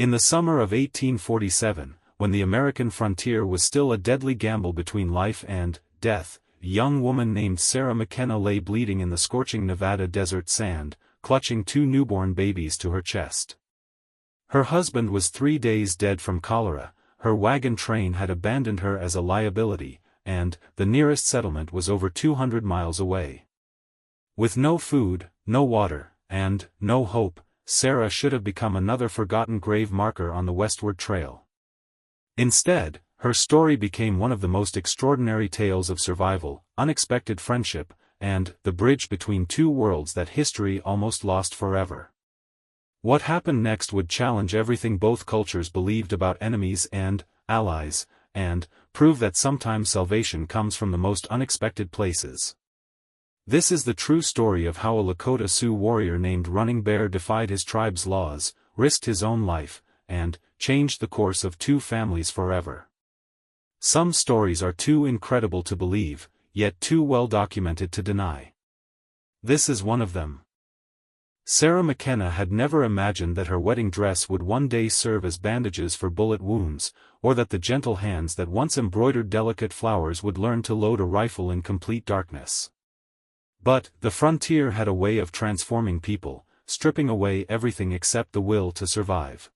In the summer of 1847, when the American frontier was still a deadly gamble between life and death, a young woman named Sarah McKenna lay bleeding in the scorching Nevada desert sand, clutching two newborn babies to her chest. Her husband was 3 days dead from cholera, her wagon train had abandoned her as a liability, and the nearest settlement was over 200 miles away. With no food, no water, and no hope, Sarah should have become another forgotten grave marker on the westward trail. Instead, her story became one of the most extraordinary tales of survival, unexpected friendship, and the bridge between two worlds that history almost lost forever. What happened next would challenge everything both cultures believed about enemies and allies, and prove that sometimes salvation comes from the most unexpected places. This is the true story of how a Lakota Sioux warrior named Running Bear defied his tribe's laws, risked his own life, and changed the course of two families forever. Some stories are too incredible to believe, yet too well documented to deny. This is one of them. Sarah McKenna had never imagined that her wedding dress would one day serve as bandages for bullet wounds, or that the gentle hands that once embroidered delicate flowers would learn to load a rifle in complete darkness. But the frontier had a way of transforming people, stripping away everything except the will to survive.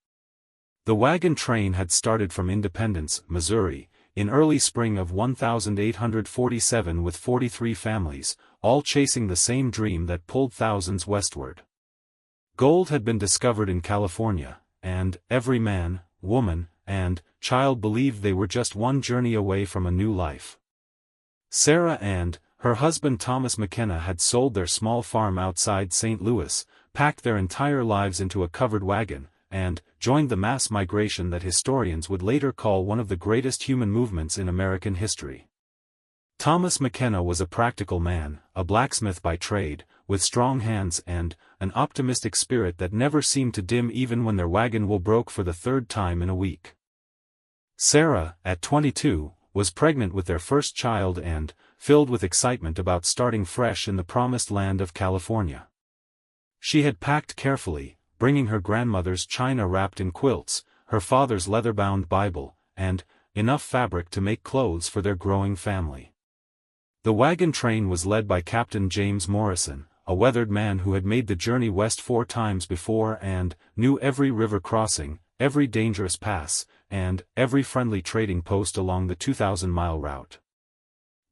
The wagon train had started from Independence, Missouri, in early spring of 1847 with 43 families, all chasing the same dream that pulled thousands westward. Gold had been discovered in California, and every man, woman, and child believed they were just one journey away from a new life. Sarah and her husband Thomas McKenna had sold their small farm outside St. Louis, packed their entire lives into a covered wagon, and joined the mass migration that historians would later call one of the greatest human movements in American history. Thomas McKenna was a practical man, a blacksmith by trade, with strong hands and an optimistic spirit that never seemed to dim even when their wagon wheel broke for the third time in a week. Sarah, at 22, was pregnant with their first child and filled with excitement about starting fresh in the promised land of California. She had packed carefully, bringing her grandmother's china wrapped in quilts, her father's leather-bound Bible, and enough fabric to make clothes for their growing family. The wagon train was led by Captain James Morrison, a weathered man who had made the journey west 4 times before and knew every river crossing, every dangerous pass, and every friendly trading post along the 2,000-mile route.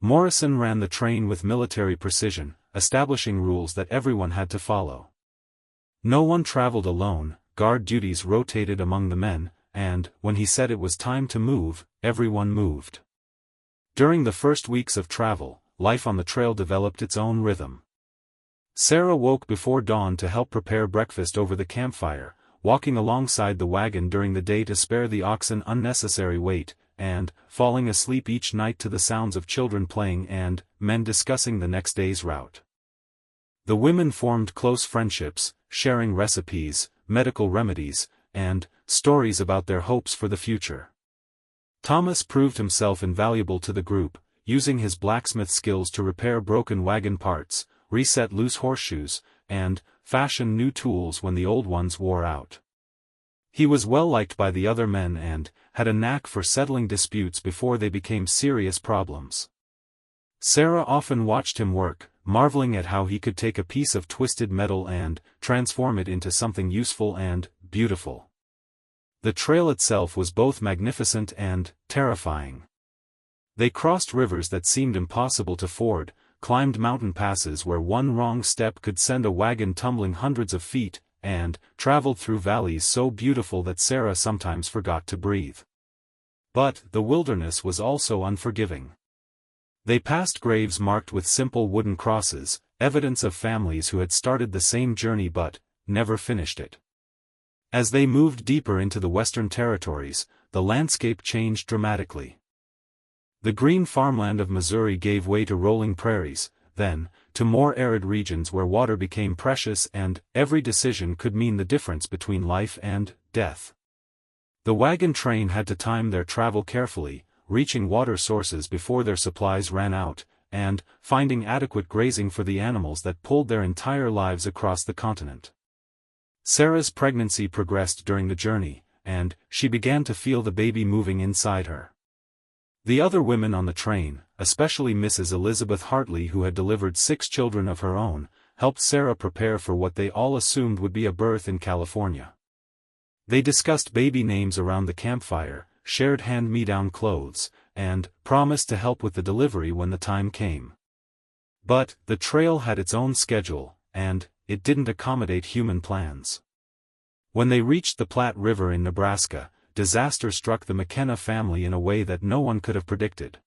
Morrison ran the train with military precision, establishing rules that everyone had to follow. No one traveled alone, guard duties rotated among the men, and, when he said it was time to move, everyone moved. During the first weeks of travel, life on the trail developed its own rhythm. Sarah woke before dawn to help prepare breakfast over the campfire, walking alongside the wagon during the day to spare the oxen unnecessary weight, and falling asleep each night to the sounds of children playing and men discussing the next day's route. The women formed close friendships, sharing recipes, medical remedies, and stories about their hopes for the future. Thomas proved himself invaluable to the group, using his blacksmith skills to repair broken wagon parts, reset loose horseshoes, and fashion new tools when the old ones wore out. He was well liked by the other men and had a knack for settling disputes before they became serious problems. Sarah often watched him work, marveling at how he could take a piece of twisted metal and transform it into something useful and beautiful. The trail itself was both magnificent and terrifying. They crossed rivers that seemed impossible to ford, climbed mountain passes where one wrong step could send a wagon tumbling hundreds of feet, and traveled through valleys so beautiful that Sarah sometimes forgot to breathe. But the wilderness was also unforgiving. They passed graves marked with simple wooden crosses, evidence of families who had started the same journey but never finished it. As they moved deeper into the Western Territories, the landscape changed dramatically. The green farmland of Missouri gave way to rolling prairies, then, to more arid regions where water became precious and every decision could mean the difference between life and death. The wagon train had to time their travel carefully, reaching water sources before their supplies ran out, and finding adequate grazing for the animals that pulled their entire lives across the continent. Sarah's pregnancy progressed during the journey, and she began to feel the baby moving inside her. The other women on the train, especially Mrs. Elizabeth Hartley, who had delivered 6 children of her own, helped Sarah prepare for what they all assumed would be a birth in California. They discussed baby names around the campfire, shared hand-me-down clothes, and promised to help with the delivery when the time came. But the trail had its own schedule, and it didn't accommodate human plans. When they reached the Platte River in Nebraska, disaster struck the McKenna family in a way that no one could have predicted.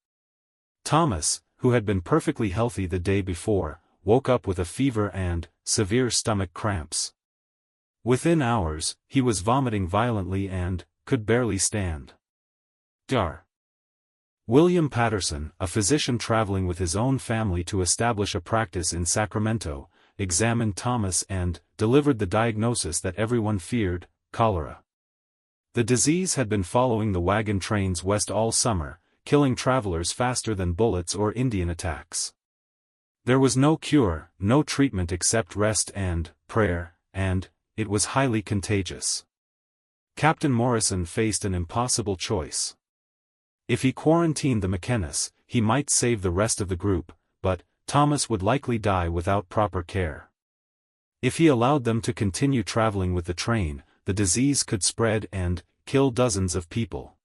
Thomas, who had been perfectly healthy the day before, woke up with a fever and severe stomach cramps. Within hours, he was vomiting violently and could barely stand. Dr. William Patterson, a physician traveling with his own family to establish a practice in Sacramento, examined Thomas and delivered the diagnosis that everyone feared: cholera. The disease had been following the wagon trains west all summer, killing travelers faster than bullets or Indian attacks. There was no cure, no treatment except rest and prayer, and it was highly contagious. Captain Morrison faced an impossible choice. If he quarantined the McKennas, he might save the rest of the group, but Thomas would likely die without proper care. If he allowed them to continue traveling with the train, the disease could spread and kill dozens of people.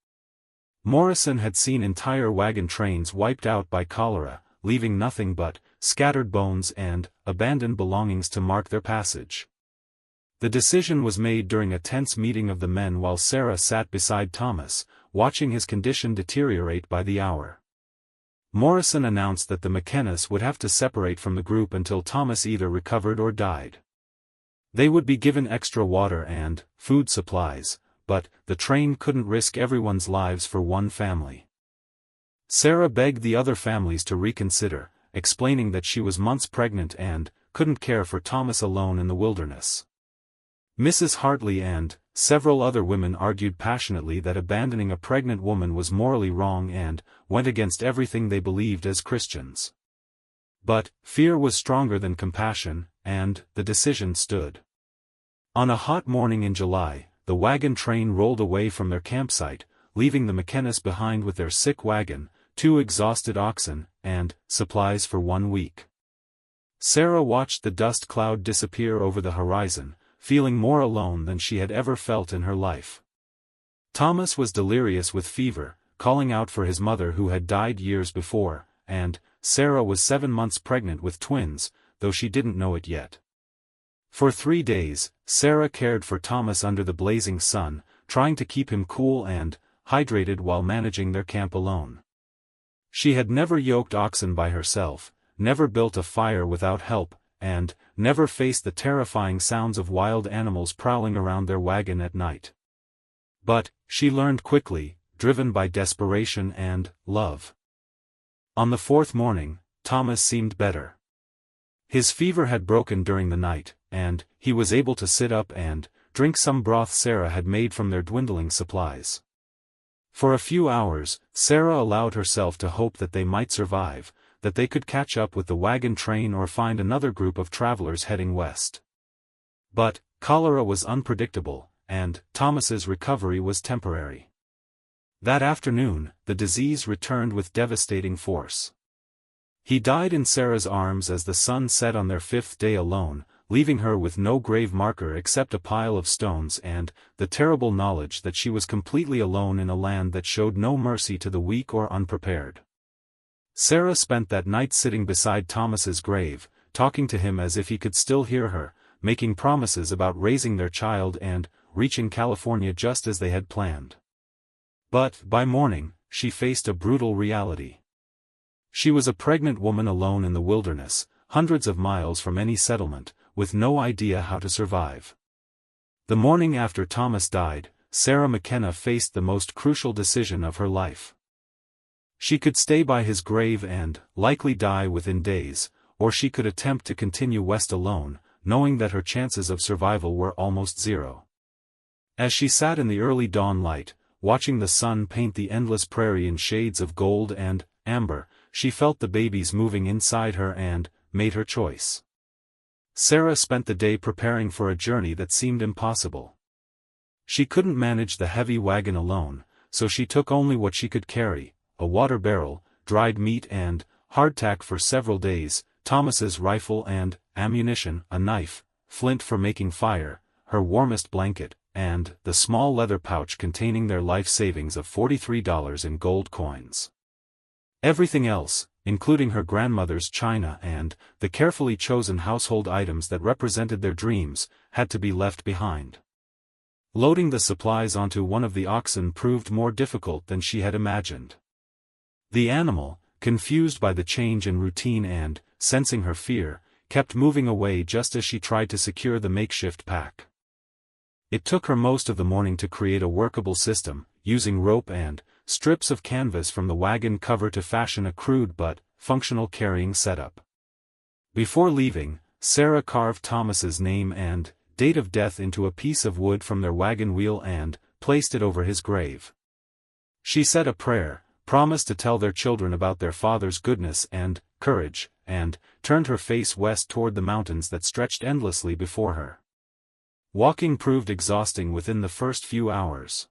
Morrison had seen entire wagon trains wiped out by cholera, leaving nothing but scattered bones and abandoned belongings to mark their passage. The decision was made during a tense meeting of the men while Sarah sat beside Thomas, watching his condition deteriorate by the hour. Morrison announced that the McKennas would have to separate from the group until Thomas either recovered or died. They would be given extra water and food supplies, but the train couldn't risk everyone's lives for one family. Sarah begged the other families to reconsider, explaining that she was months pregnant and couldn't care for Thomas alone in the wilderness. Mrs. Hartley and several other women argued passionately that abandoning a pregnant woman was morally wrong and went against everything they believed as Christians. But fear was stronger than compassion, and the decision stood. On a hot morning in July, the wagon train rolled away from their campsite, leaving the McKennas behind with their sick wagon, 2 exhausted oxen, and supplies for 1 week. Sarah watched the dust cloud disappear over the horizon, feeling more alone than she had ever felt in her life. Thomas was delirious with fever, calling out for his mother who had died years before, and Sarah was 7 months pregnant with twins, though she didn't know it yet. For 3 days, Sarah cared for Thomas under the blazing sun, trying to keep him cool and hydrated while managing their camp alone. She had never yoked oxen by herself, never built a fire without help, and never faced the terrifying sounds of wild animals prowling around their wagon at night. But she learned quickly, driven by desperation and love. On the 4th morning, Thomas seemed better. His fever had broken during the night, and he was able to sit up and drink some broth Sarah had made from their dwindling supplies. For a few hours, Sarah allowed herself to hope that they might survive, that they could catch up with the wagon train or find another group of travelers heading west. But cholera was unpredictable, and Thomas's recovery was temporary. That afternoon, the disease returned with devastating force. He died in Sarah's arms as the sun set on their 5th day alone, leaving her with no grave marker except a pile of stones and the terrible knowledge that she was completely alone in a land that showed no mercy to the weak or unprepared. Sarah spent that night sitting beside Thomas's grave, talking to him as if he could still hear her, making promises about raising their child and reaching California just as they had planned. But by morning, she faced a brutal reality. She was a pregnant woman alone in the wilderness, hundreds of miles from any settlement, with no idea how to survive. The morning after Thomas died, Sarah McKenna faced the most crucial decision of her life. She could stay by his grave and likely die within days, or she could attempt to continue west alone, knowing that her chances of survival were almost zero. As she sat in the early dawn light, watching the sun paint the endless prairie in shades of gold and amber, she felt the babies moving inside her and made her choice. Sarah spent the day preparing for a journey that seemed impossible. She couldn't manage the heavy wagon alone, so she took only what she could carry: a water barrel, dried meat and hardtack for several days, Thomas's rifle and ammunition, a knife, flint for making fire, her warmest blanket, and the small leather pouch containing their life savings of $43 in gold coins. Everything else, including her grandmother's china and the carefully chosen household items that represented their dreams, had to be left behind. Loading the supplies onto one of the oxen proved more difficult than she had imagined. The animal, confused by the change in routine and, sensing her fear, kept moving away just as she tried to secure the makeshift pack. It took her most of the morning to create a workable system, using rope and strips of canvas from the wagon cover to fashion a crude but functional carrying setup. Before leaving, Sarah carved Thomas's name and date of death into a piece of wood from their wagon wheel and placed it over his grave. She said a prayer, promised to tell their children about their father's goodness and courage, and turned her face west toward the mountains that stretched endlessly before her. Walking proved exhausting within the first few hours.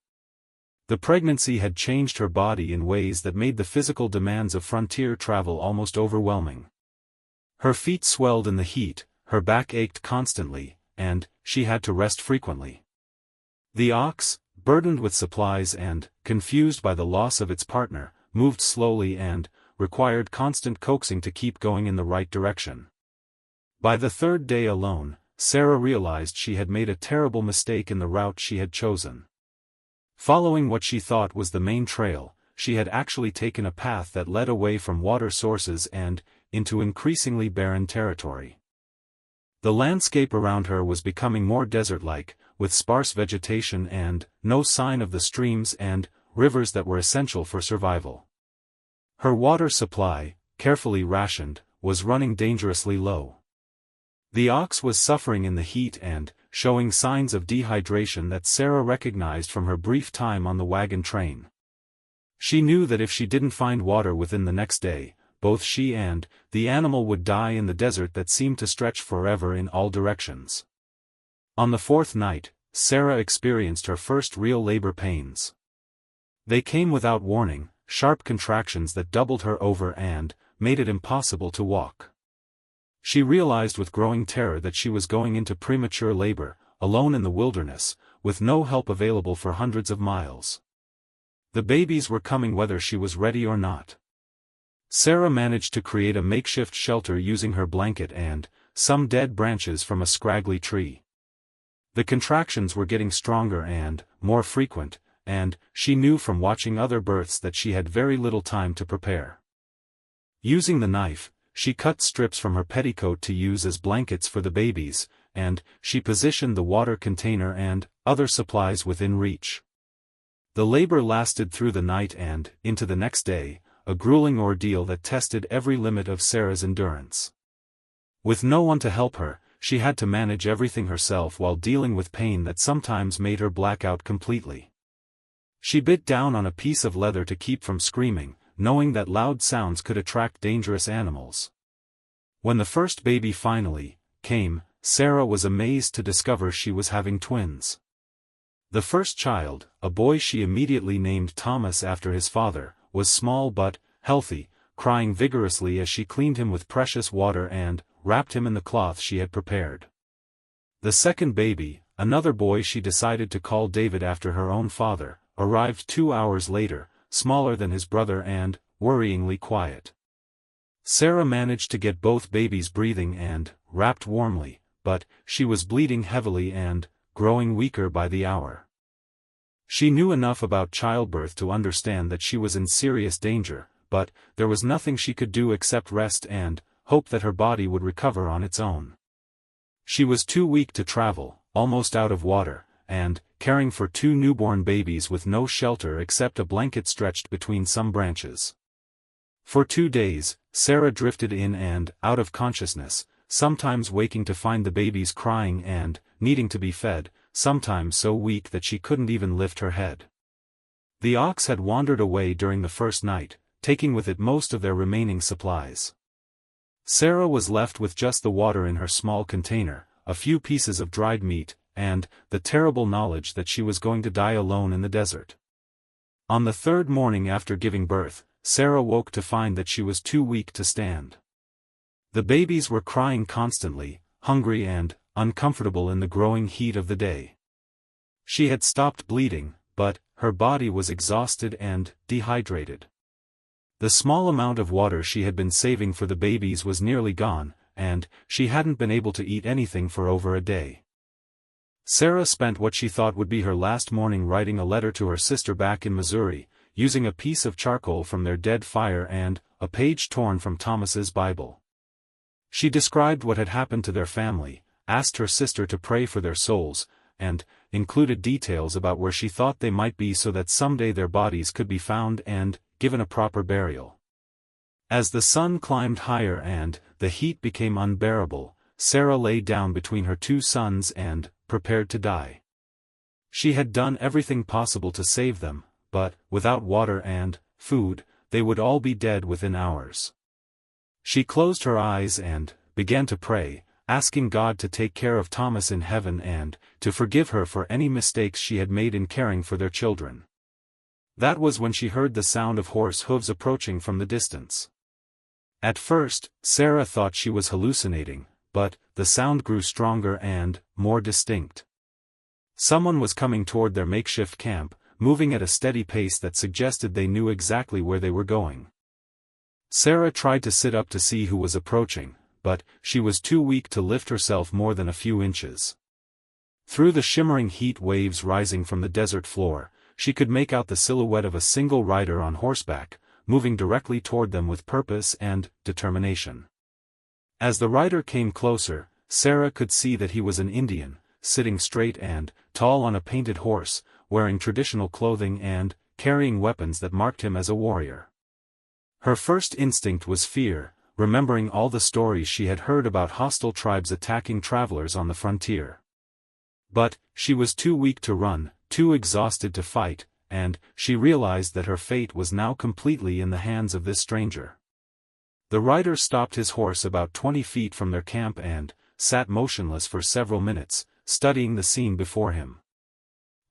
The pregnancy had changed her body in ways that made the physical demands of frontier travel almost overwhelming. Her feet swelled in the heat, her back ached constantly, and she had to rest frequently. The ox, burdened with supplies and confused by the loss of its partner, moved slowly and required constant coaxing to keep going in the right direction. By the third day alone, Sarah realized she had made a terrible mistake in the route she had chosen. Following what she thought was the main trail, she had actually taken a path that led away from water sources and into increasingly barren territory. The landscape around her was becoming more desert-like, with sparse vegetation and no sign of the streams and rivers that were essential for survival. Her water supply, carefully rationed, was running dangerously low. The ox was suffering in the heat and showing signs of dehydration that Sarah recognized from her brief time on the wagon train. She knew that if she didn't find water within the next day, both she and the animal would die in the desert that seemed to stretch forever in all directions. On the fourth night, Sarah experienced her first real labor pains. They came without warning, sharp contractions that doubled her over and made it impossible to walk. She realized with growing terror that she was going into premature labor, alone in the wilderness, with no help available for hundreds of miles. The babies were coming whether she was ready or not. Sarah managed to create a makeshift shelter using her blanket and some dead branches from a scraggly tree. The contractions were getting stronger and more frequent, and she knew from watching other births that she had very little time to prepare. Using the knife, she cut strips from her petticoat to use as blankets for the babies, and she positioned the water container and other supplies within reach. The labor lasted through the night and into the next day, a grueling ordeal that tested every limit of Sarah's endurance. With no one to help her, she had to manage everything herself while dealing with pain that sometimes made her black out completely. She bit down on a piece of leather to keep from screaming, knowing that loud sounds could attract dangerous animals. When the first baby finally came, Sarah was amazed to discover she was having twins. The first child, a boy she immediately named Thomas after his father, was small but healthy, crying vigorously as she cleaned him with precious water and wrapped him in the cloth she had prepared. The second baby, another boy she decided to call David after her own father, arrived 2 hours later, smaller than his brother and worryingly quiet. Sarah managed to get both babies breathing and wrapped warmly, but she was bleeding heavily and growing weaker by the hour. She knew enough about childbirth to understand that she was in serious danger, but there was nothing she could do except rest and hope that her body would recover on its own. She was too weak to travel, almost out of water, and caring for 2 newborn babies with no shelter except a blanket stretched between some branches. For 2 days, Sarah drifted in and out of consciousness, sometimes waking to find the babies crying and needing to be fed, sometimes so weak that she couldn't even lift her head. The ox had wandered away during the first night, taking with it most of their remaining supplies. Sarah was left with just the water in her small container, a few pieces of dried meat, and the terrible knowledge that she was going to die alone in the desert. On the third morning after giving birth, Sarah woke to find that she was too weak to stand. The babies were crying constantly, hungry and uncomfortable in the growing heat of the day. She had stopped bleeding, but her body was exhausted and dehydrated. The small amount of water she had been saving for the babies was nearly gone, and she hadn't been able to eat anything for over a day. Sarah spent what she thought would be her last morning writing a letter to her sister back in Missouri, using a piece of charcoal from their dead fire and a page torn from Thomas's Bible. She described what had happened to their family, asked her sister to pray for their souls, and included details about where she thought they might be so that someday their bodies could be found and given a proper burial. As the sun climbed higher and the heat became unbearable, Sarah lay down between her two sons and prepared to die. She had done everything possible to save them, but without water and food, they would all be dead within hours. She closed her eyes and began to pray, asking God to take care of Thomas in heaven and to forgive her for any mistakes she had made in caring for their children. That was when she heard the sound of horse hooves approaching from the distance. At first, Sarah thought she was hallucinating, but the sound grew stronger and more distinct. Someone was coming toward their makeshift camp, moving at a steady pace that suggested they knew exactly where they were going. Sarah tried to sit up to see who was approaching, but she was too weak to lift herself more than a few inches. Through the shimmering heat waves rising from the desert floor, she could make out the silhouette of a single rider on horseback, moving directly toward them with purpose and determination. As the rider came closer, Sarah could see that he was an Indian, sitting straight and tall on a painted horse, wearing traditional clothing and carrying weapons that marked him as a warrior. Her first instinct was fear, remembering all the stories she had heard about hostile tribes attacking travelers on the frontier. But she was too weak to run, too exhausted to fight, and she realized that her fate was now completely in the hands of this stranger. The rider stopped his horse about 20 feet from their camp and sat motionless for several minutes, studying the scene before him.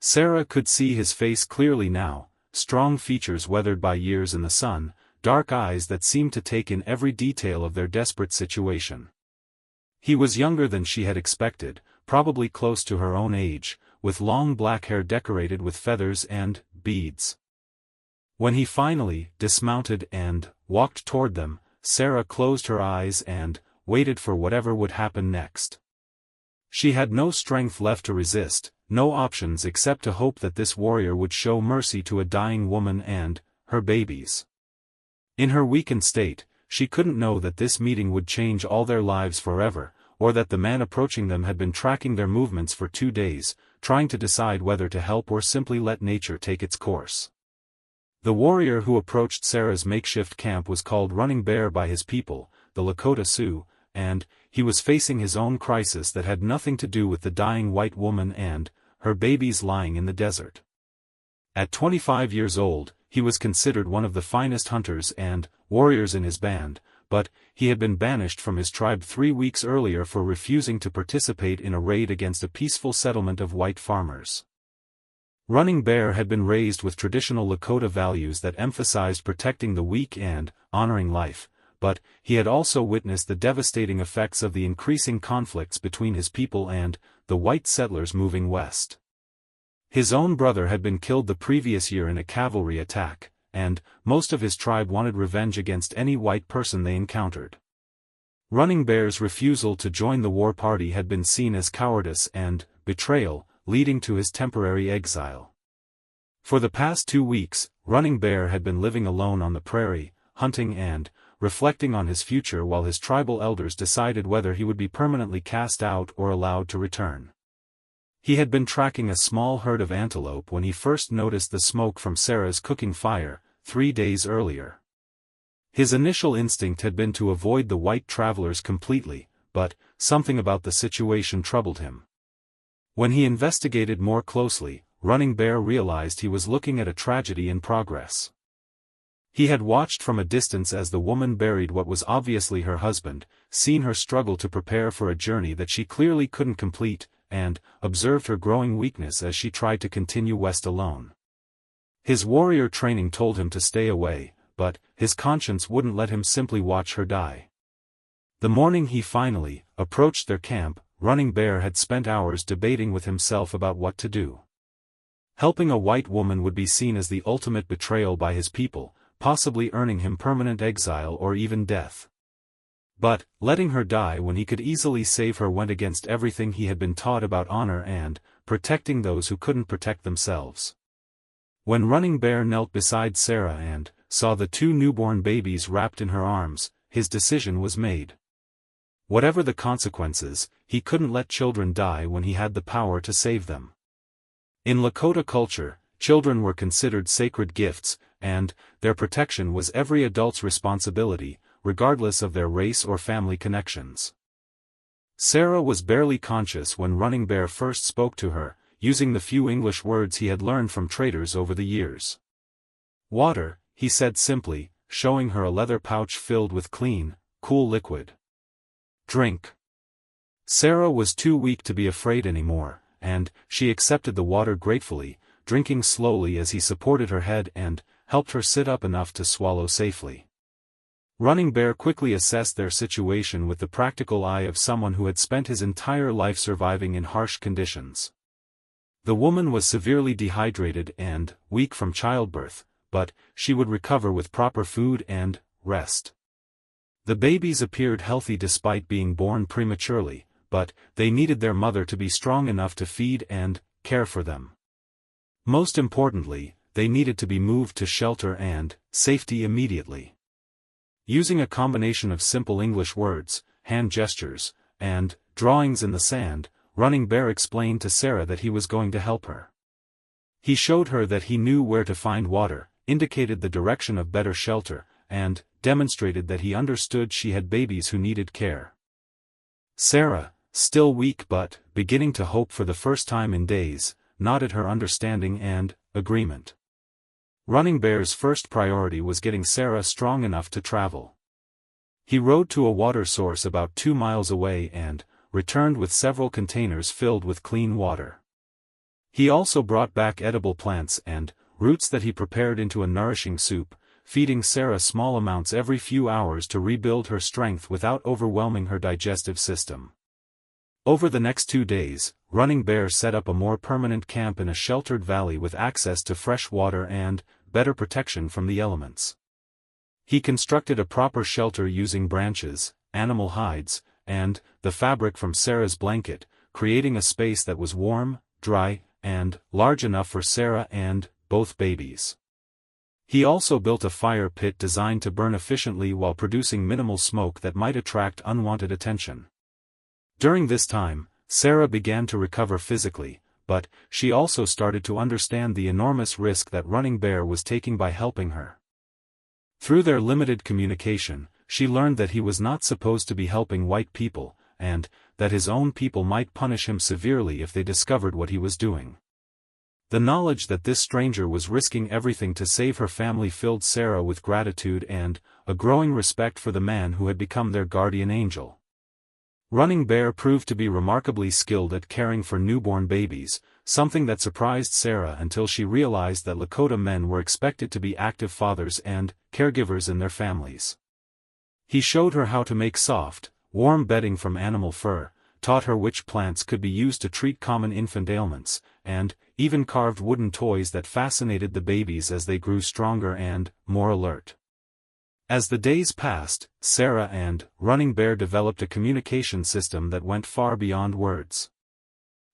Sarah could see his face clearly now, strong features weathered by years in the sun, dark eyes that seemed to take in every detail of their desperate situation. He was younger than she had expected, probably close to her own age, with long black hair decorated with feathers and beads. When he finally dismounted and walked toward them, Sarah closed her eyes and waited for whatever would happen next. She had no strength left to resist, no options except to hope that this warrior would show mercy to a dying woman and her babies. In her weakened state, she couldn't know that this meeting would change all their lives forever, or that the man approaching them had been tracking their movements for 2 days, trying to decide whether to help or simply let nature take its course. The warrior who approached Sarah's makeshift camp was called Running Bear by his people, the Lakota Sioux, and he was facing his own crisis that had nothing to do with the dying white woman and her babies lying in the desert. At 25 years old, he was considered one of the finest hunters and warriors in his band, but he had been banished from his tribe 3 weeks earlier for refusing to participate in a raid against a peaceful settlement of white farmers. Running Bear had been raised with traditional Lakota values that emphasized protecting the weak and honoring life, but he had also witnessed the devastating effects of the increasing conflicts between his people and the white settlers moving west. His own brother had been killed the previous year in a cavalry attack, and most of his tribe wanted revenge against any white person they encountered. Running Bear's refusal to join the war party had been seen as cowardice and betrayal, leading to his temporary exile. For the past 2 weeks, Running Bear had been living alone on the prairie, hunting and reflecting on his future while his tribal elders decided whether he would be permanently cast out or allowed to return. He had been tracking a small herd of antelope when he first noticed the smoke from Sarah's cooking fire, 3 days earlier. His initial instinct had been to avoid the white travelers completely, but something about the situation troubled him. When he investigated more closely, Running Bear realized he was looking at a tragedy in progress. He had watched from a distance as the woman buried what was obviously her husband, seen her struggle to prepare for a journey that she clearly couldn't complete, and observed her growing weakness as she tried to continue west alone. His warrior training told him to stay away, but his conscience wouldn't let him simply watch her die. The morning he finally approached their camp, Running Bear had spent hours debating with himself about what to do. Helping a white woman would be seen as the ultimate betrayal by his people, possibly earning him permanent exile or even death. But, letting her die when he could easily save her went against everything he had been taught about honor and protecting those who couldn't protect themselves. When Running Bear knelt beside Sarah and saw the 2 newborn babies wrapped in her arms, his decision was made. Whatever the consequences, he couldn't let children die when he had the power to save them. In Lakota culture, children were considered sacred gifts, and their protection was every adult's responsibility, regardless of their race or family connections. Sarah was barely conscious when Running Bear first spoke to her, using the few English words he had learned from traders over the years. "Water," he said simply, showing her a leather pouch filled with clean, cool liquid. "Drink." Sarah was too weak to be afraid anymore, and she accepted the water gratefully, drinking slowly as he supported her head and helped her sit up enough to swallow safely. Running Bear quickly assessed their situation with the practical eye of someone who had spent his entire life surviving in harsh conditions. The woman was severely dehydrated and weak from childbirth, but she would recover with proper food and rest. The babies appeared healthy despite being born prematurely, but they needed their mother to be strong enough to feed and care for them. Most importantly, they needed to be moved to shelter and safety immediately. Using a combination of simple English words, hand gestures, and drawings in the sand, Running Bear explained to Sarah that he was going to help her. He showed her that he knew where to find water, indicated the direction of better shelter, and demonstrated that he understood she had babies who needed care. Sarah, still weak but beginning to hope for the first time in days, nodded her understanding and agreement. Running Bear's first priority was getting Sarah strong enough to travel. He rode to a water source about 2 miles away and returned with several containers filled with clean water. He also brought back edible plants and roots that he prepared into a nourishing soup, feeding Sarah small amounts every few hours to rebuild her strength without overwhelming her digestive system. Over the next 2 days, Running Bear set up a more permanent camp in a sheltered valley with access to fresh water and better protection from the elements. He constructed a proper shelter using branches, animal hides, and the fabric from Sarah's blanket, creating a space that was warm, dry, and large enough for Sarah and both babies. He also built a fire pit designed to burn efficiently while producing minimal smoke that might attract unwanted attention. During this time, Sarah began to recover physically, but she also started to understand the enormous risk that Running Bear was taking by helping her. Through their limited communication, she learned that he was not supposed to be helping white people, and that his own people might punish him severely if they discovered what he was doing. The knowledge that this stranger was risking everything to save her family filled Sarah with gratitude and a growing respect for the man who had become their guardian angel. Running Bear proved to be remarkably skilled at caring for newborn babies, something that surprised Sarah until she realized that Lakota men were expected to be active fathers and caregivers in their families. He showed her how to make soft, warm bedding from animal fur, taught her which plants could be used to treat common infant ailments, and even carved wooden toys that fascinated the babies as they grew stronger and more alert. As the days passed, Sarah and Running Bear developed a communication system that went far beyond words.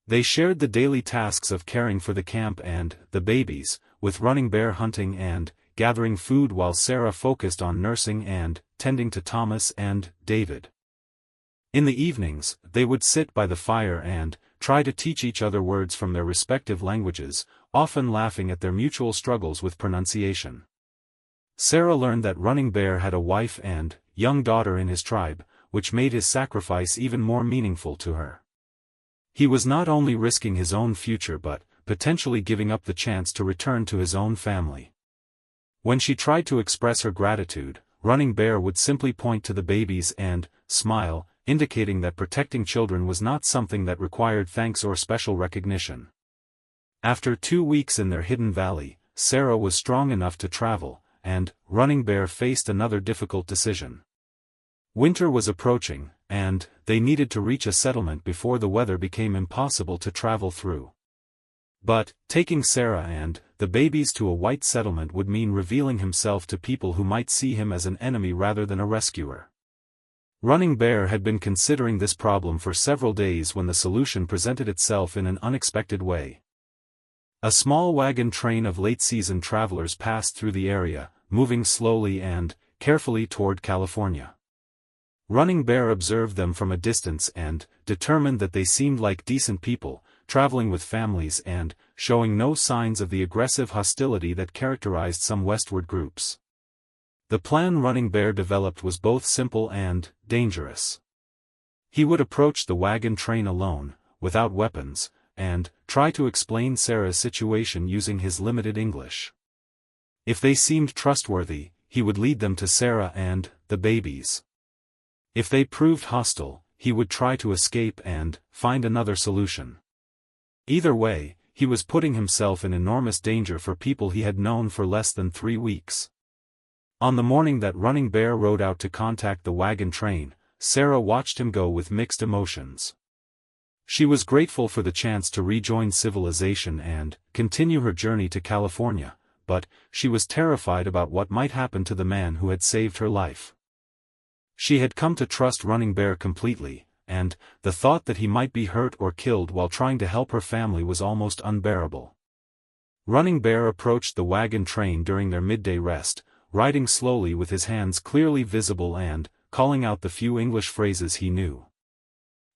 They shared the daily tasks of caring for the camp and the babies, with Running Bear hunting and gathering food while Sarah focused on nursing and tending to Thomas and David. In the evenings, they would sit by the fire and try to teach each other words from their respective languages, often laughing at their mutual struggles with pronunciation. Sarah learned that Running Bear had a wife and young daughter in his tribe, which made his sacrifice even more meaningful to her. He was not only risking his own future but potentially giving up the chance to return to his own family. When she tried to express her gratitude, Running Bear would simply point to the babies and smile, indicating that protecting children was not something that required thanks or special recognition. After 2 weeks in their hidden valley, Sarah was strong enough to travel, and Running Bear faced another difficult decision. Winter was approaching, and they needed to reach a settlement before the weather became impossible to travel through. But, taking Sarah and the babies to a white settlement would mean revealing himself to people who might see him as an enemy rather than a rescuer. Running Bear had been considering this problem for several days when the solution presented itself in an unexpected way. A small wagon train of late-season travelers passed through the area, moving slowly and carefully toward California. Running Bear observed them from a distance and determined that they seemed like decent people, traveling with families and showing no signs of the aggressive hostility that characterized some westward groups. The plan Running Bear developed was both simple and dangerous. He would approach the wagon train alone, without weapons, and try to explain Sarah's situation using his limited English. If they seemed trustworthy, he would lead them to Sarah and the babies. If they proved hostile, he would try to escape and find another solution. Either way, he was putting himself in enormous danger for people he had known for less than 3 weeks. On the morning that Running Bear rode out to contact the wagon train, Sarah watched him go with mixed emotions. She was grateful for the chance to rejoin civilization and continue her journey to California, but she was terrified about what might happen to the man who had saved her life. She had come to trust Running Bear completely, and the thought that he might be hurt or killed while trying to help her family was almost unbearable. Running Bear approached the wagon train during their midday rest, riding slowly with his hands clearly visible and calling out the few English phrases he knew.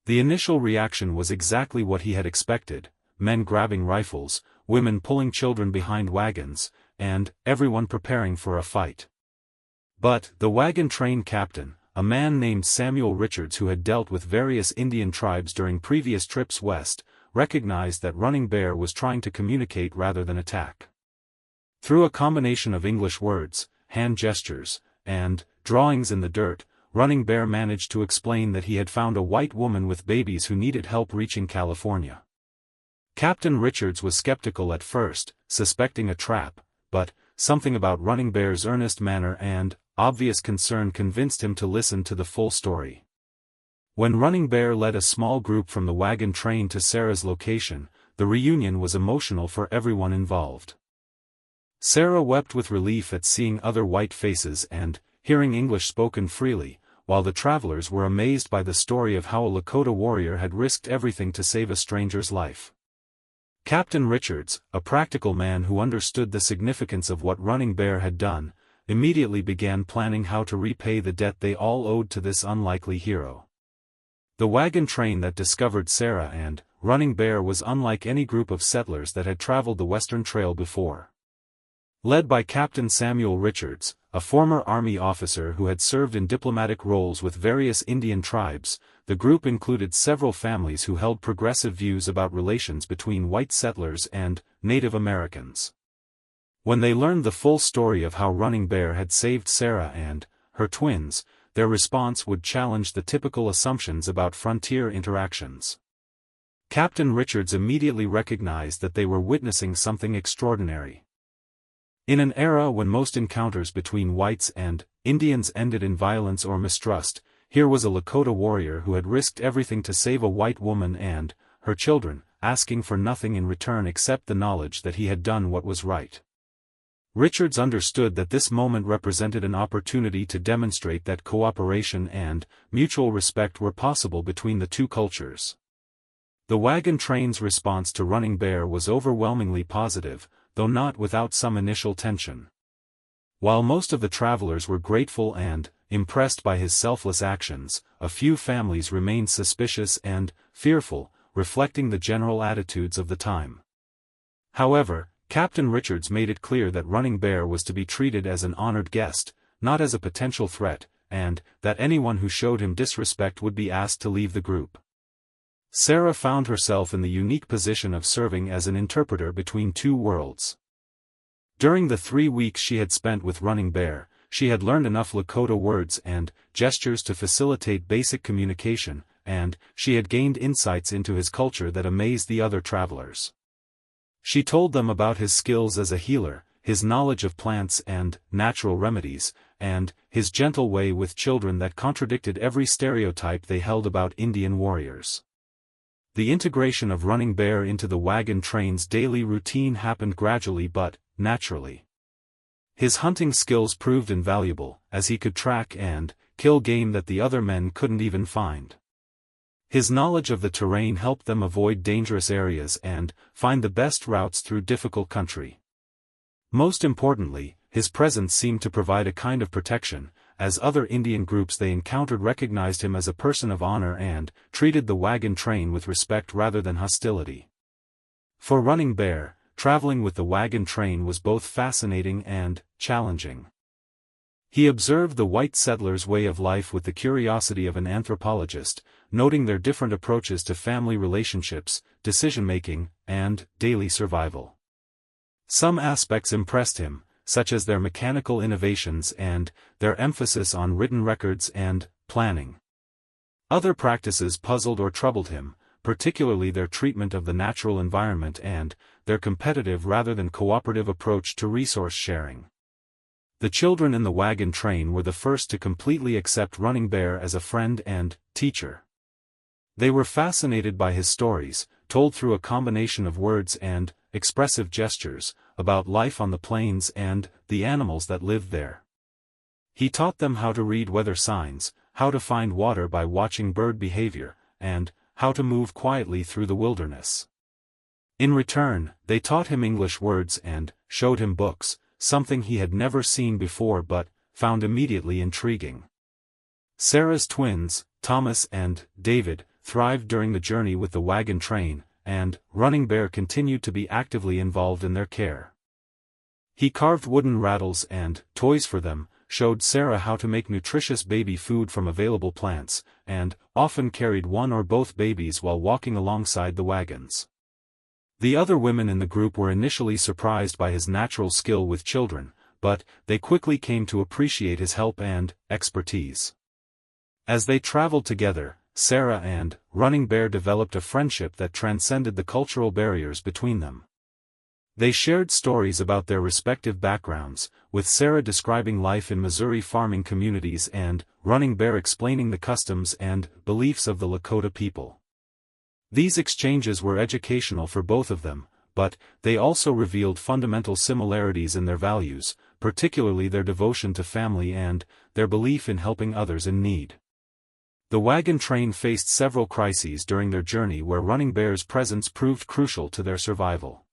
The initial reaction was exactly what he had expected: men grabbing rifles, women pulling children behind wagons, and everyone preparing for a fight. But the wagon train captain, a man named Samuel Richards who had dealt with various Indian tribes during previous trips west, recognized that Running Bear was trying to communicate rather than attack. Through a combination of English words, hand gestures, and drawings in the dirt, Running Bear managed to explain that he had found a white woman with babies who needed help reaching California. Captain Richards was skeptical at first, suspecting a trap, but something about Running Bear's earnest manner and obvious concern convinced him to listen to the full story. When Running Bear led a small group from the wagon train to Sarah's location, the reunion was emotional for everyone involved. Sarah wept with relief at seeing other white faces and hearing English spoken freely, while the travelers were amazed by the story of how a Lakota warrior had risked everything to save a stranger's life. Captain Richards, a practical man who understood the significance of what Running Bear had done, immediately began planning how to repay the debt they all owed to this unlikely hero. The wagon train that discovered Sarah and Running Bear was unlike any group of settlers that had traveled the Western Trail before. Led by Captain Samuel Richards, a former Army officer who had served in diplomatic roles with various Indian tribes, the group included several families who held progressive views about relations between white settlers and Native Americans. When they learned the full story of how Running Bear had saved Sarah and her twins, their response would challenge the typical assumptions about frontier interactions. Captain Richards immediately recognized that they were witnessing something extraordinary. In an era when most encounters between whites and Indians ended in violence or mistrust, here was a Lakota warrior who had risked everything to save a white woman and her children, asking for nothing in return except the knowledge that he had done what was right. Richards understood that this moment represented an opportunity to demonstrate that cooperation and mutual respect were possible between the two cultures. The wagon train's response to Running Bear was overwhelmingly positive, though not without some initial tension. While most of the travelers were grateful and impressed by his selfless actions, a few families remained suspicious and fearful, reflecting the general attitudes of the time. However, Captain Richards made it clear that Running Bear was to be treated as an honored guest, not as a potential threat, and that anyone who showed him disrespect would be asked to leave the group. Sarah found herself in the unique position of serving as an interpreter between two worlds. During the 3 weeks she had spent with Running Bear, she had learned enough Lakota words and gestures to facilitate basic communication, and she had gained insights into his culture that amazed the other travelers. She told them about his skills as a healer, his knowledge of plants and natural remedies, and his gentle way with children that contradicted every stereotype they held about Indian warriors. The integration of Running Bear into the wagon train's daily routine happened gradually but naturally. His hunting skills proved invaluable, as he could track and kill game that the other men couldn't even find. His knowledge of the terrain helped them avoid dangerous areas and find the best routes through difficult country. Most importantly, his presence seemed to provide a kind of protection, as other Indian groups they encountered recognized him as a person of honor and treated the wagon train with respect rather than hostility. For Running Bear, traveling with the wagon train was both fascinating and challenging. He observed the white settlers' way of life with the curiosity of an anthropologist, noting their different approaches to family relationships, decision-making, and daily survival. Some aspects impressed him, such as their mechanical innovations and their emphasis on written records and planning. Other practices puzzled or troubled him, particularly their treatment of the natural environment and their competitive rather than cooperative approach to resource sharing. The children in the wagon train were the first to completely accept Running Bear as a friend and teacher. They were fascinated by his stories, told through a combination of words and expressive gestures, about life on the plains and the animals that lived there. He taught them how to read weather signs, how to find water by watching bird behavior, and how to move quietly through the wilderness. In return, they taught him English words and showed him books, something he had never seen before but found immediately intriguing. Sarah's twins, Thomas and David, thrived during the journey with the wagon train, and Running Bear continued to be actively involved in their care. He carved wooden rattles and toys for them, showed Sarah how to make nutritious baby food from available plants, and often carried one or both babies while walking alongside the wagons. The other women in the group were initially surprised by his natural skill with children, but they quickly came to appreciate his help and expertise. As they traveled together, Sarah and Running Bear developed a friendship that transcended the cultural barriers between them. They shared stories about their respective backgrounds, with Sarah describing life in Missouri farming communities and Running Bear explaining the customs and beliefs of the Lakota people. These exchanges were educational for both of them, but they also revealed fundamental similarities in their values, particularly their devotion to family and their belief in helping others in need. The wagon train faced several crises during their journey where Running Bear's presence proved crucial to their survival.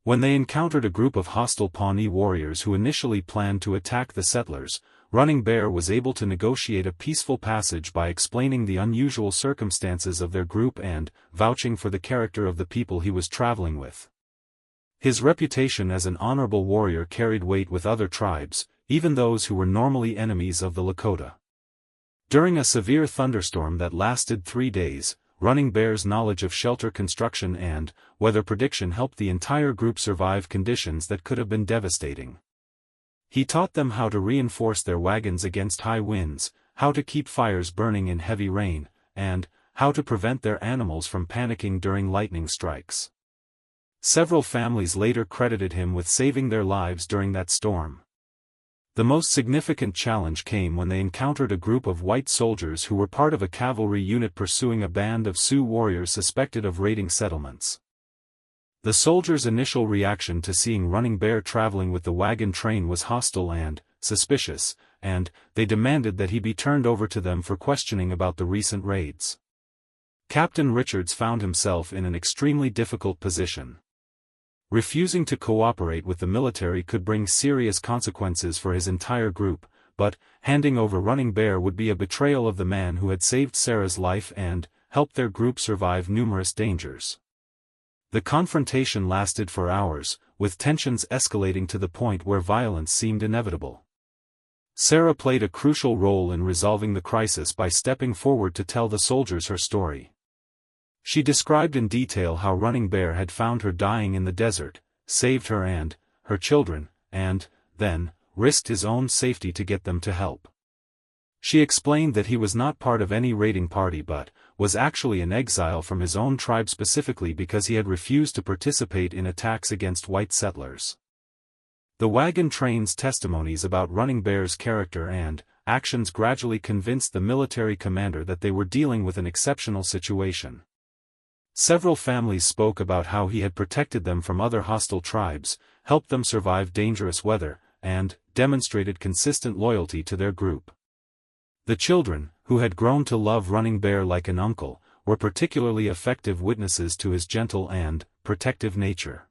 When they encountered a group of hostile Pawnee warriors who initially planned to attack the settlers, Running Bear was able to negotiate a peaceful passage by explaining the unusual circumstances of their group and vouching for the character of the people he was traveling with. His reputation as an honorable warrior carried weight with other tribes, even those who were normally enemies of the Lakota. During a severe thunderstorm that lasted 3 days, Running Bear's knowledge of shelter construction and weather prediction helped the entire group survive conditions that could have been devastating. He taught them how to reinforce their wagons against high winds, how to keep fires burning in heavy rain, and how to prevent their animals from panicking during lightning strikes. Several families later credited him with saving their lives during that storm. The most significant challenge came when they encountered a group of white soldiers who were part of a cavalry unit pursuing a band of Sioux warriors suspected of raiding settlements. The soldiers' initial reaction to seeing Running Bear traveling with the wagon train was hostile and suspicious, and they demanded that he be turned over to them for questioning about the recent raids. Captain Richards found himself in an extremely difficult position. Refusing to cooperate with the military could bring serious consequences for his entire group, but handing over Running Bear would be a betrayal of the man who had saved Sarah's life and helped their group survive numerous dangers. The confrontation lasted for hours, with tensions escalating to the point where violence seemed inevitable. Sarah played a crucial role in resolving the crisis by stepping forward to tell the soldiers her story. She described in detail how Running Bear had found her dying in the desert, saved her and her children, and then risked his own safety to get them to help. She explained that he was not part of any raiding party but was actually an exile from his own tribe specifically because he had refused to participate in attacks against white settlers. The wagon train's testimonies about Running Bear's character and actions gradually convinced the military commander that they were dealing with an exceptional situation. Several families spoke about how he had protected them from other hostile tribes, helped them survive dangerous weather, and demonstrated consistent loyalty to their group. The children, who had grown to love Running Bear like an uncle, were particularly effective witnesses to his gentle and protective nature.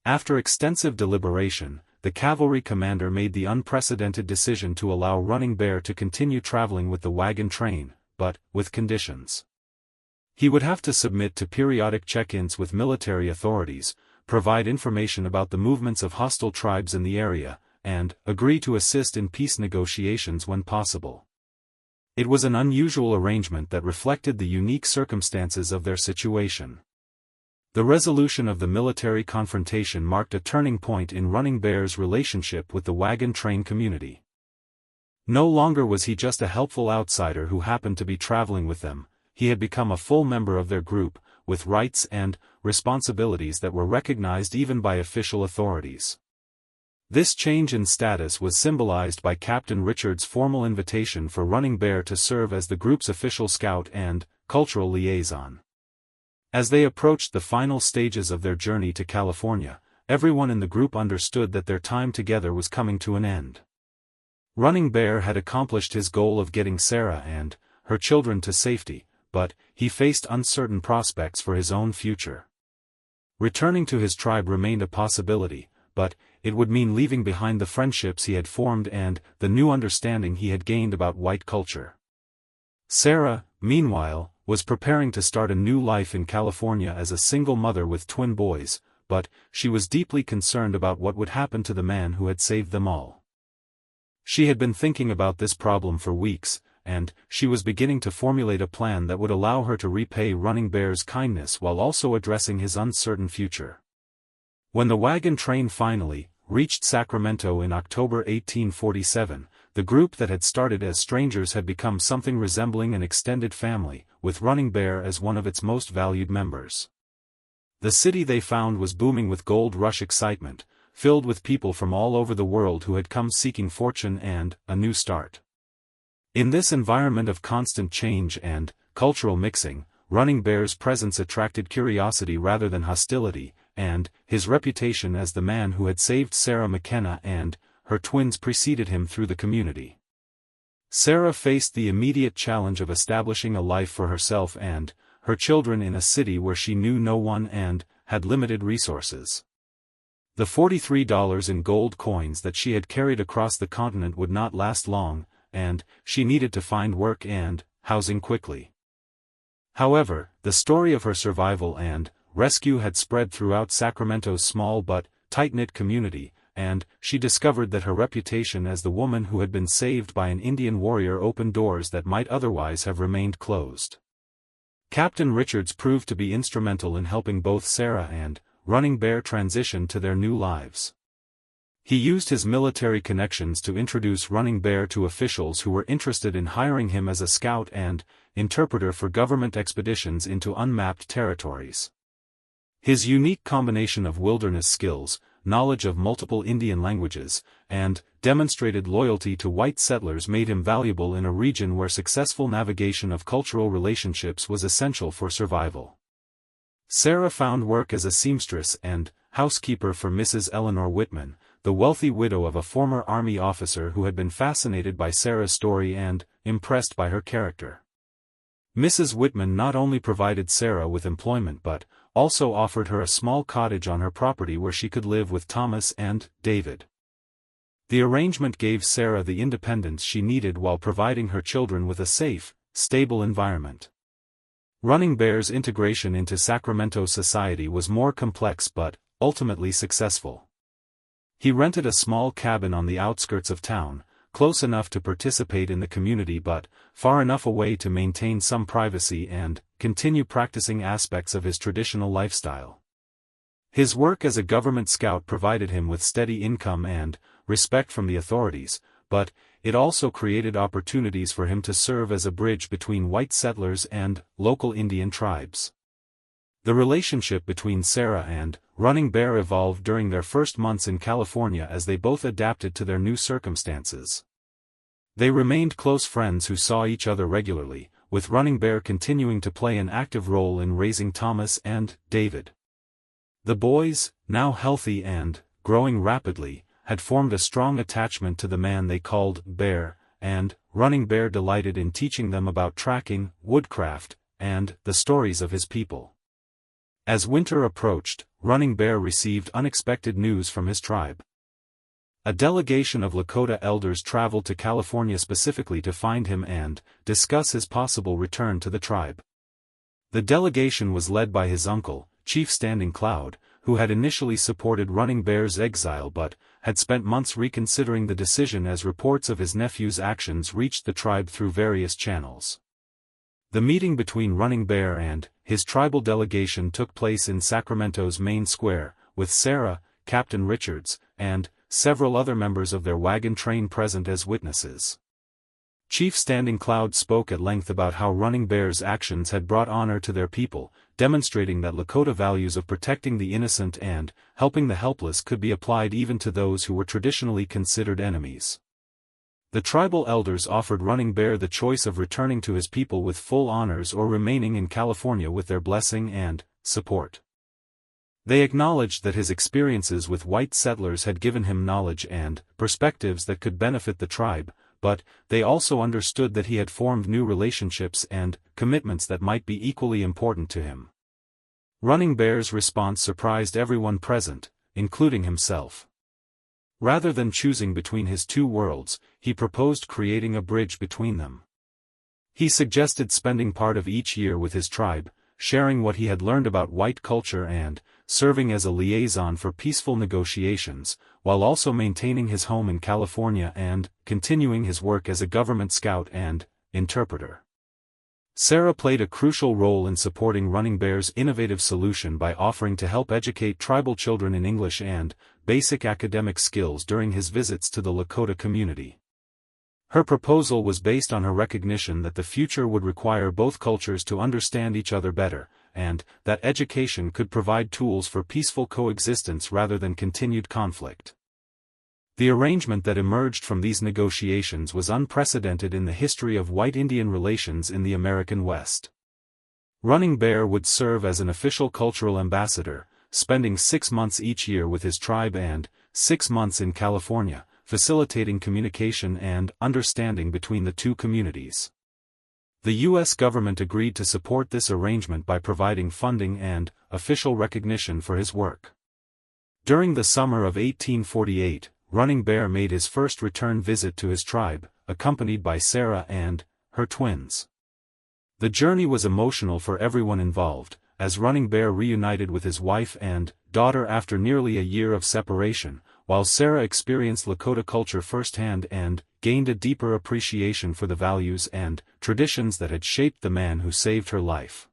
After extensive deliberation, the cavalry commander made the unprecedented decision to allow Running Bear to continue traveling with the wagon train, but with conditions. He would have to submit to periodic check-ins with military authorities, provide information about the movements of hostile tribes in the area, and agree to assist in peace negotiations when possible. It was an unusual arrangement that reflected the unique circumstances of their situation. The resolution of the military confrontation marked a turning point in Running Bear's relationship with the wagon train community. No longer was he just a helpful outsider who happened to be traveling with them, he had become a full member of their group, with rights and responsibilities that were recognized even by official authorities. This change in status was symbolized by Captain Richard's formal invitation for Running Bear to serve as the group's official scout and cultural liaison. As they approached the final stages of their journey to California, everyone in the group understood that their time together was coming to an end. Running Bear had accomplished his goal of getting Sarah and her children to safety, but he faced uncertain prospects for his own future. Returning to his tribe remained a possibility, but it would mean leaving behind the friendships he had formed and the new understanding he had gained about white culture. Sarah, meanwhile, was preparing to start a new life in California as a single mother with twin boys, but she was deeply concerned about what would happen to the man who had saved them all. She had been thinking about this problem for weeks, and she was beginning to formulate a plan that would allow her to repay Running Bear's kindness while also addressing his uncertain future. When the wagon train finally reached Sacramento in October 1847, the group that had started as strangers had become something resembling an extended family, with Running Bear as one of its most valued members. The city they found was booming with gold rush excitement, filled with people from all over the world who had come seeking fortune and a new start. In this environment of constant change and cultural mixing, Running Bear's presence attracted curiosity rather than hostility, and his reputation as the man who had saved Sarah McKenna and her twins preceded him through the community. Sarah faced the immediate challenge of establishing a life for herself and her children in a city where she knew no one and had limited resources. The $43 in gold coins that she had carried across the continent would not last long, and she needed to find work and housing quickly. However, the story of her survival and rescue had spread throughout Sacramento's small but tight-knit community, and she discovered that her reputation as the woman who had been saved by an Indian warrior opened doors that might otherwise have remained closed. Captain Richards proved to be instrumental in helping both Sarah and Running Bear transition to their new lives. He used his military connections to introduce Running Bear to officials who were interested in hiring him as a scout and interpreter for government expeditions into unmapped territories. His unique combination of wilderness skills, knowledge of multiple Indian languages, and demonstrated loyalty to white settlers made him valuable in a region where successful navigation of cultural relationships was essential for survival. Sarah found work as a seamstress and housekeeper for Mrs. Eleanor Whitman, the wealthy widow of a former Army officer who had been fascinated by Sarah's story and impressed by her character. Mrs. Whitman not only provided Sarah with employment but also offered her a small cottage on her property where she could live with Thomas and David. The arrangement gave Sarah the independence she needed while providing her children with a safe, stable environment. Running Bear's integration into Sacramento society was more complex but ultimately successful. He rented a small cabin on the outskirts of town, close enough to participate in the community but far enough away to maintain some privacy and continue practicing aspects of his traditional lifestyle. His work as a government scout provided him with steady income and respect from the authorities, but it also created opportunities for him to serve as a bridge between white settlers and local Indian tribes. The relationship between Sarah and Running Bear evolved during their first months in California as they both adapted to their new circumstances. They remained close friends who saw each other regularly, with Running Bear continuing to play an active role in raising Thomas and David. The boys, now healthy and growing rapidly, had formed a strong attachment to the man they called Bear, and Running Bear delighted in teaching them about tracking, woodcraft, and the stories of his people. As winter approached, Running Bear received unexpected news from his tribe. A delegation of Lakota elders traveled to California specifically to find him and discuss his possible return to the tribe. The delegation was led by his uncle, Chief Standing Cloud, who had initially supported Running Bear's exile but had spent months reconsidering the decision as reports of his nephew's actions reached the tribe through various channels. The meeting between Running Bear and his tribal delegation took place in Sacramento's main square, with Sarah, Captain Richards, and several other members of their wagon train present as witnesses. Chief Standing Cloud spoke at length about how Running Bear's actions had brought honor to their people, demonstrating that Lakota values of protecting the innocent and helping the helpless could be applied even to those who were traditionally considered enemies. The tribal elders offered Running Bear the choice of returning to his people with full honors or remaining in California with their blessing and support. They acknowledged that his experiences with white settlers had given him knowledge and perspectives that could benefit the tribe, but they also understood that he had formed new relationships and commitments that might be equally important to him. Running Bear's response surprised everyone present, including himself. Rather than choosing between his two worlds, he proposed creating a bridge between them. He suggested spending part of each year with his tribe, sharing what he had learned about white culture and serving as a liaison for peaceful negotiations, while also maintaining his home in California and continuing his work as a government scout and interpreter. Sarah played a crucial role in supporting Running Bear's innovative solution by offering to help educate tribal children in English and basic academic skills during his visits to the Lakota community. Her proposal was based on her recognition that the future would require both cultures to understand each other better, and that education could provide tools for peaceful coexistence rather than continued conflict. The arrangement that emerged from these negotiations was unprecedented in the history of white Indian relations in the American West. Running Bear would serve as an official cultural ambassador, spending 6 months each year with his tribe and 6 months in California, facilitating communication and understanding between the two communities. The U.S. government agreed to support this arrangement by providing funding and official recognition for his work. During the summer of 1848, Running Bear made his first return visit to his tribe, accompanied by Sarah and her twins. The journey was emotional for everyone involved, as Running Bear reunited with his wife and daughter after nearly a year of separation, while Sarah experienced Lakota culture firsthand and gained a deeper appreciation for the values and traditions that had shaped the man who saved her life.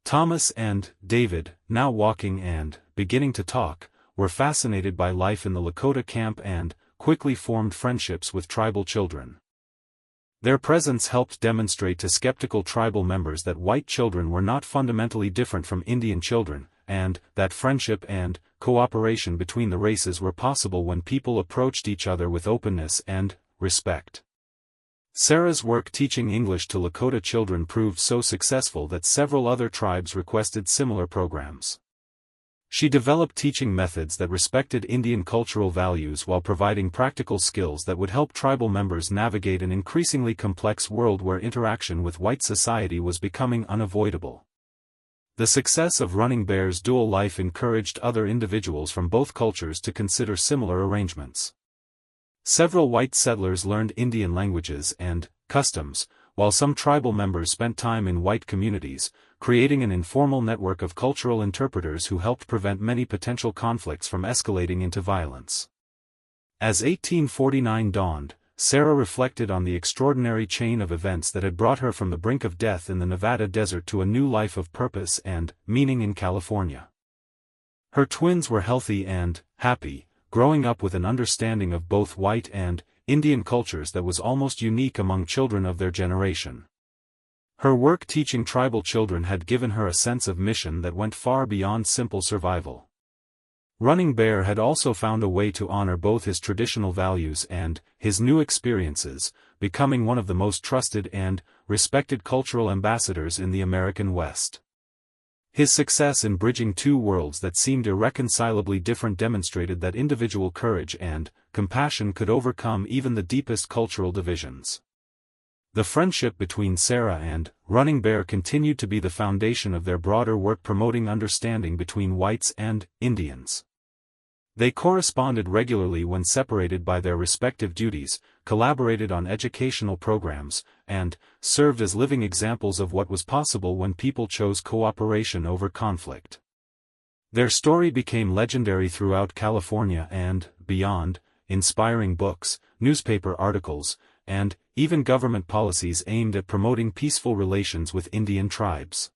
Thomas and David, now walking and beginning to talk, were fascinated by life in the Lakota camp and quickly formed friendships with tribal children. Their presence helped demonstrate to skeptical tribal members that white children were not fundamentally different from Indian children, and that friendship and cooperation between the races were possible when people approached each other with openness and respect. Sarah's work teaching English to Lakota children proved so successful that several other tribes requested similar programs. She developed teaching methods that respected Indian cultural values while providing practical skills that would help tribal members navigate an increasingly complex world where interaction with white society was becoming unavoidable. The success of Running Bear's dual life encouraged other individuals from both cultures to consider similar arrangements. Several white settlers learned Indian languages and customs, while some tribal members spent time in white communities, creating an informal network of cultural interpreters who helped prevent many potential conflicts from escalating into violence. As 1849 dawned, Sarah reflected on the extraordinary chain of events that had brought her from the brink of death in the Nevada desert to a new life of purpose and meaning in California. Her twins were healthy and happy, growing up with an understanding of both white and Indian cultures that was almost unique among children of their generation. Her work teaching tribal children had given her a sense of mission that went far beyond simple survival. Running Bear had also found a way to honor both his traditional values and his new experiences, becoming one of the most trusted and respected cultural ambassadors in the American West. His success in bridging two worlds that seemed irreconcilably different demonstrated that individual courage and compassion could overcome even the deepest cultural divisions. The friendship between Sarah and Running Bear continued to be the foundation of their broader work promoting understanding between whites and Indians. They corresponded regularly when separated by their respective duties, collaborated on educational programs, and served as living examples of what was possible when people chose cooperation over conflict. Their story became legendary throughout California and beyond, inspiring books, newspaper articles, and even government policies aimed at promoting peaceful relations with Indian tribes.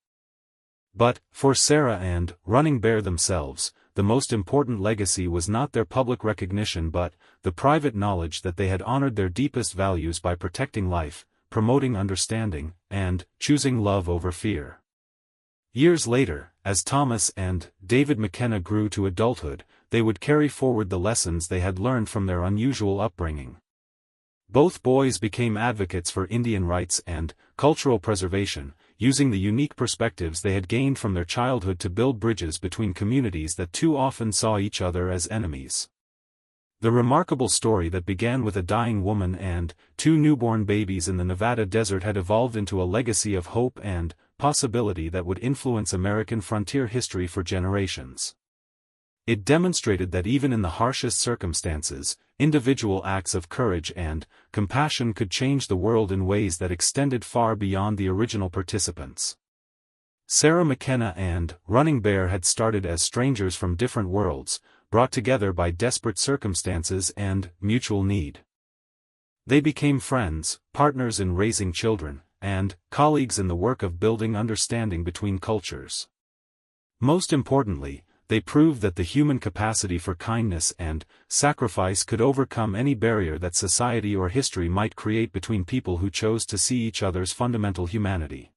But, for Sarah and Running Bear themselves, the most important legacy was not their public recognition but the private knowledge that they had honored their deepest values by protecting life, promoting understanding, and choosing love over fear. Years later, as Thomas and David McKenna grew to adulthood, they would carry forward the lessons they had learned from their unusual upbringing. Both boys became advocates for Indian rights and cultural preservation, using the unique perspectives they had gained from their childhood to build bridges between communities that too often saw each other as enemies. The remarkable story that began with a dying woman and two newborn babies in the Nevada desert had evolved into a legacy of hope and possibility that would influence American frontier history for generations. It demonstrated that even in the harshest circumstances, individual acts of courage and compassion could change the world in ways that extended far beyond the original participants. Sarah McKenna and Running Bear had started as strangers from different worlds, brought together by desperate circumstances and mutual need. They became friends, partners in raising children, and colleagues in the work of building understanding between cultures. Most importantly, they proved that the human capacity for kindness and sacrifice could overcome any barrier that society or history might create between people who chose to see each other's fundamental humanity.